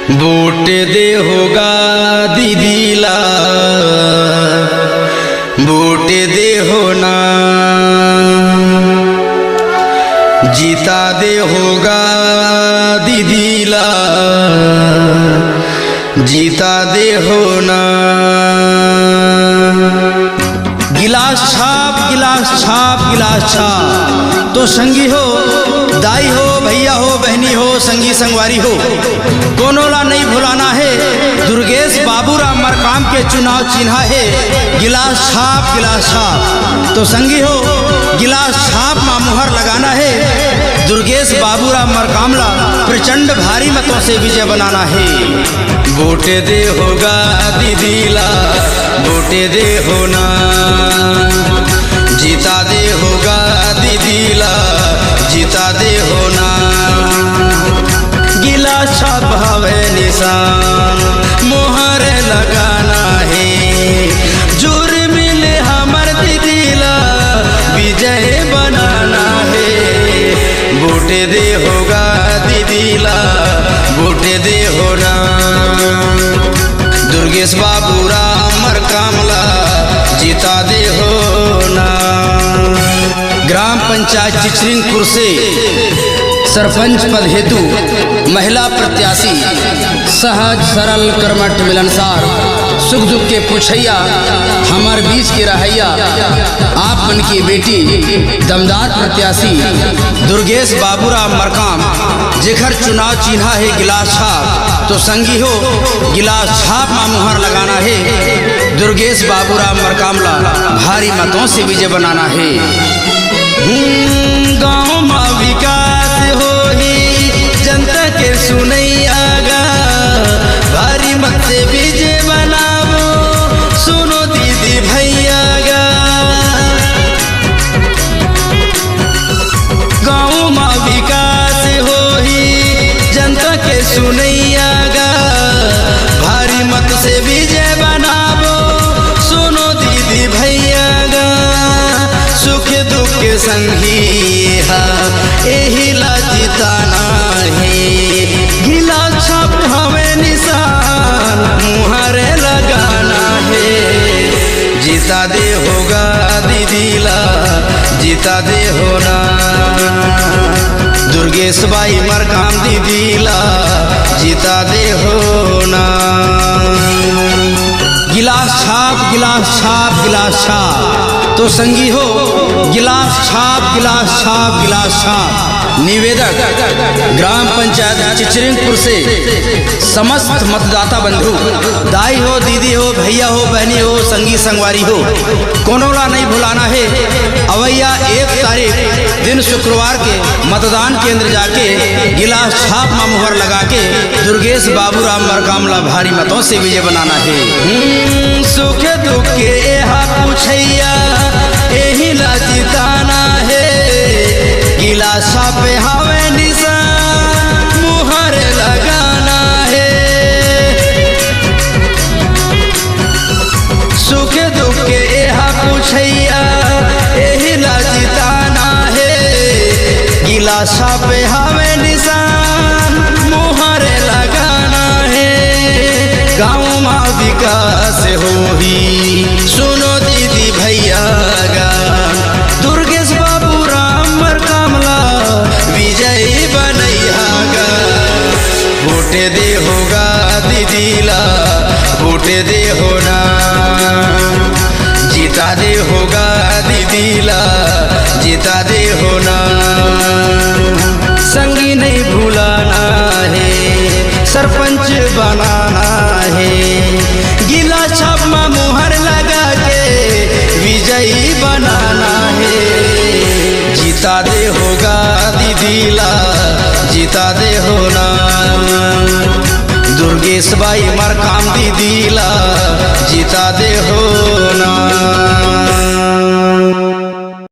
Vote दे होगा दीदीला, vote दे होना, जीता दे होगा दीदीला, जीता दे होना। गिलास छाप गिलास छाप गिलास छाप। तो संगी हो, दाई हो, भैया हो, बहनी हो, संगी संगवारी हो, कोनोला नहीं भुलाना है। दुर्गेश बाबूराम मरकाम के चुनाव चिन्हा है गिलास छाप गिलास छाप। तो संगी हो, गिलास छाप में मुहर लगाना है। दुर्गेश बाबूराम मरकामला प्रचंड भारी मतों से विजय बनाना है। वोट दे होगा दीदीला, वोट दे होना, जीता दे होगा दीदीला, जीता दे होना। गिलास छाप हवे निशान, मोहर लगाना है। जोर मिले हमर दीदीला, विजय बनाना है। वोट दे होगा दीदीला, वोट दे होना। दुर्गेश बाबूराम मरकामला, जीता दे होना। ग्राम पंचायत चिचरिंगपुर से सरपंच पद हेतु महिला प्रत्याशी सहज सरल कर्मठ मिलनसार, सुख दुख के पुछैया, हमार बीच के रहैया, आप मन की बेटी दमदार प्रत्याशी दुर्गेश बाबूराम मरकाम, जेखर चुनाव चिन्हा है गिलास छाप। तो संगी हो, गिलास छाप में मुहर लगाना है। दुर्गेश बाबूराम मरकामला भारी मतों से विजय बनाना है। गाँव में विकास हो ही जनता के सुनैया गा, भारी मत से विजय बनावो, सुनो दीदी भैया गा। गाँव में विकास हो ही जनता के सुनैया गा, भारी मत से विजय बनावो, सुनो दीदी भैया गा। सुख दुख के संगी यही ला जिताना है। गिलास छाप हमें निशान, मुहर लगाना है। जीता दे होगा दीदीला, जीता दे होना। दुर्गेश बाई मरकाम दीदीला, जीता दे होना। गिलास छाप गिलास छाप गिलास छाप। तो संगी हो, गिलास छाप गिलास छाप गिलास छाप। निवेदक ग्राम पंचायत चिचरिंगपुर से समस्त मतदाता बंधु, दाई हो, दीदी हो, भैया हो, बहनी हो, संगी संगवारी हो, कोनोला नहीं भुलाना है। अवैया 1 तारीख दिन शुक्रवार के मतदान केंद्र जाके गिलास छाप में मुहर लगा के दुर्गेश बाबूराम मरकामला भारी मतों से विजय बनाना है। सुख दुख के पुछैया यही ला जिताना है। गिलास छाप हवे निशान, मुहर लगाना है। सुख दुख के पुछैया यही ला जिताना है। गिलास छाप हवे निशान, मुहर लगाना है। गाँव में विकास हो ही, सुनो दीदी भैया गा। दुर्गेश बाबूराम मरकामला, विजय बनैया गा। वोट दे होगा दीदीला, वोट दे होना, जीता दे होगा दीदीला, जीता दे होना। संगी नहीं भूलाना है, सरपंच बनाना है। गिलास छाप में मुहर लगा के विजयी बनाना है। जीता दे होगा दीदीला, जीता दे होना। दुर्गेश बाई मरकाम दीदीला, जीता दे होना।